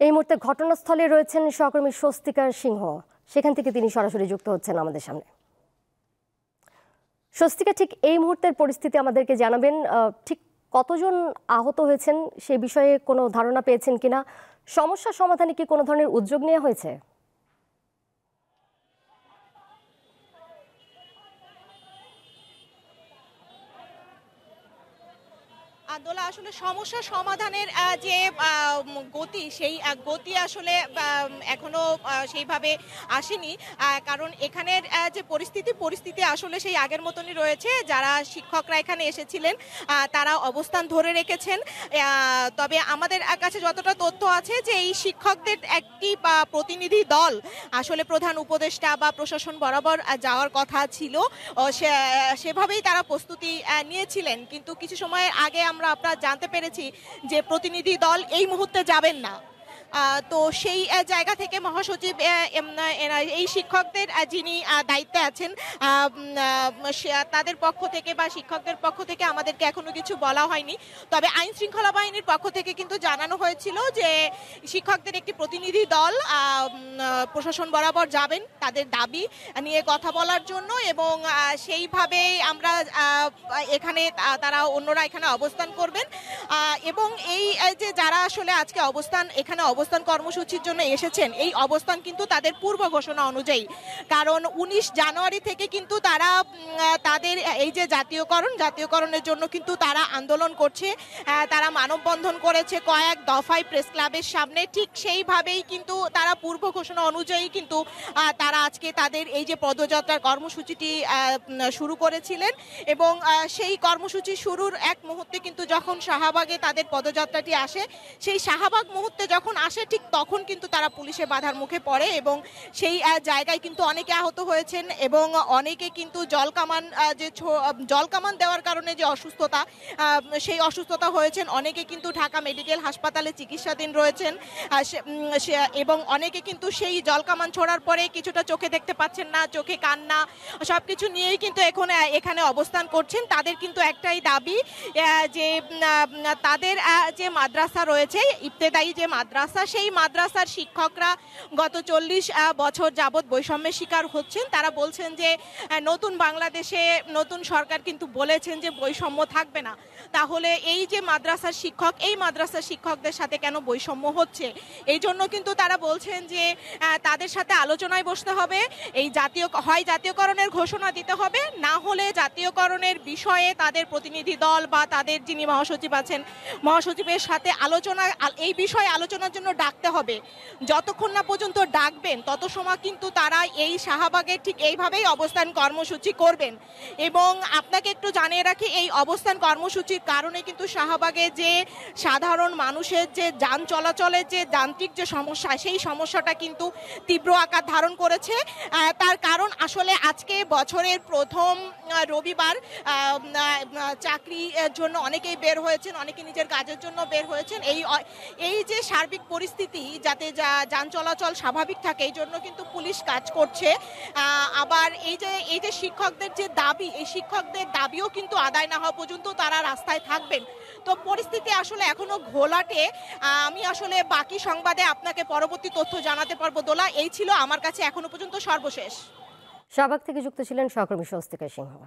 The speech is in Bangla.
এই মুহূর্তে ঘটনাস্থলে রয়েছেন সহকর্মী স্বস্তিকা সিংহ। সেখান থেকে তিনি সরাসরি যুক্ত হচ্ছেন আমাদের সামনে। স্বস্তিকা, ঠিক এই মুহূর্তের পরিস্থিতি আমাদেরকে জানাবেন। ঠিক কতজন আহত হয়েছেন সে বিষয়ে কোনো ধারণা পেয়েছেন কিনা? সমস্যা সমাধানে কি কোনো ধরনের উদ্যোগ নেওয়া হয়েছে? দোলা, আসলে সমস্যা সমাধানের যে গতি, সেই গতি আসলে এখনো সেইভাবে আসেনি। কারণ এখানের যে পরিস্থিতি আসলে সেই আগের মতনই রয়েছে। যারা শিক্ষকরা এখানে এসেছিলেন তারা অবস্থান ধরে রেখেছেন। তবে আমাদের কাছে যতটা তথ্য আছে যে এই শিক্ষকদের একটি প্রতিনিধি দল আসলে প্রধান উপদেষ্টা বা প্রশাসন বরাবর যাওয়ার কথা ছিল, সেভাবেই তারা প্রস্তুতি নিয়েছিলেন। কিন্তু কিছু সময়ের আগে আমরা জানতে পেরেছি যে প্রতিনিধি দল এই মুহূর্তে যাবেন না। তো সেই জায়গা থেকে মহাসচিব এই শিক্ষকদের যিনি দায়িত্বে আছেন তাদের পক্ষ থেকে বা শিক্ষকদের পক্ষ থেকে আমাদেরকে এখনো কিছু বলা হয়নি। তবে আইন শৃঙ্খলা বাহিনীর পক্ষ থেকে কিন্তু জানানো হয়েছিল যে শিক্ষকদের একটি প্রতিনিধি দল প্রশাসন বরাবর যাবেন তাদের দাবি নিয়ে কথা বলার জন্য, এবং সেইভাবেই আমরা এখানে অন্যরা এখানে অবস্থান করবেন। এবং এই যে যারা আসলে আজকে এখানে অবস্থান কর্মসূচির জন্য এসেছেন, এই অবস্থান কিন্তু তাদের পূর্ব ঘোষণা অনুযায়ী। কারণ 19 জানুয়ারি থেকে কিন্তু তারা তাদের এই যে জাতীয়করণের জন্য কিন্তু তারা আন্দোলন করছে। তারা মানববন্ধন করেছে কয়েক দফায় প্রেস ক্লাবের সামনে। ঠিক সেইভাবেই কিন্তু তারা পূর্ব ঘোষণা অনুযায়ী কিন্তু তারা আজকে তাদের এই যে পদযাত্রার কর্মসূচিটি শুরু করেছিলেন। এবং সেই কর্মসূচি শুরুর এক মুহূর্তে কিন্তু যখন শাহবাগে তাদের পদযাত্রাটি আসে, সেই শাহবাগ মুহূর্তে যখন আসে ঠিক তখন কিন্তু তারা পুলিশের বাধার মুখে পড়ে, এবং সেই জায়গায় কিন্তু অনেকে আহত হয়েছেন। এবং অনেকে কিন্তু জলকামান দেওয়ার কারণে যে অসুস্থতা, সেই অসুস্থতা হয়েছেন। অনেকে কিন্তু ঢাকা মেডিকেল হাসপাতালে চিকিৎসাধীন রয়েছেন, এবং অনেকে কিন্তু সেই জলকামান ছোড়ার পরে কিছুটা চোখে দেখতে পাচ্ছেন না, চোখে কান্না সবকিছু নিয়েই কিন্তু এখানে অবস্থান করছেন। তাদের কিন্তু একটাই দাবি যে তাদের যে মাদ্রাসা রয়েছে, ইবতেদায়ী যে মাদ্রাসা, সেই মাদ্রাসার শিক্ষকরা গত 40 বছর যাবৎ বৈষম্যের শিকার হচ্ছেন। তারা বলছেন যে নতুন বাংলাদেশে নতুন সরকার কিন্তু বলেছেন যে বৈষম্য থাকবে না। তাহলে এই যে মাদ্রাসার শিক্ষক, এই মাদ্রাসার শিক্ষকদের সাথে কেন বৈষম্য হচ্ছে? এই জন্য কিন্তু তারা বলছেন যে তাদের সাথে আলোচনায় বসতে হবে। এই জাতীয়করণের ঘোষণা দিতে হবে, না হলে জাতীয়করণের বিষয়ে তাদের প্রতিনিধি দল বা তাদের যিনি মহাসচিব আছেন, মহাসচিবের সাথে এই বিষয়ে আলোচনার জন্য ডাকতে হবে। যতক্ষণ না পর্যন্ত ডাকবেন তত সময় কিন্তু তারা এই শাহবাগে ঠিক এইভাবেই অবস্থান কর্মসূচি করবেন। এবং আপনাকে একটু জানিয়ে রাখি, এই অবস্থান কর্মসূচির কারণে কিন্তু শাহবাগে যে সাধারণ মানুষের যে যান চলাচলের যে যান্ত্রিক যে সমস্যা, সেই সমস্যাটা কিন্তু তীব্র আকার ধারণ করেছে। তার কারণ আসলে আজকে বছরের প্রথম রবিবার, চাকরির জন্য অনেকেই বের হয়েছেন, অনেকে নিজের কাজের জন্য বের হয়েছেন। এই যে সার্বিক পরিস্থিতি যাতে যান চলাচল স্বাভাবিক থাকে, এই জন্য কিন্তু পুলিশ কাজ করছে। আবার এই যে শিক্ষকদের যে দাবি, এই শিক্ষকদের দাবিও কিন্তু আদায় না হওয়া পর্যন্ত তারা রাস্তায় থাকবেন। তো পরিস্থিতি আসলে এখনো ঘোলাটে। আমি আসলে বাকি সংবাদে আপনাকে পরবর্তী তথ্য জানাতে পারবো। দোলা, এই ছিল আমার কাছে এখনো পর্যন্ত সর্বশেষ। শাহবাগ থেকে যুক্ত ছিলেন সহকর্মী স্বস্তিকা সিংহ।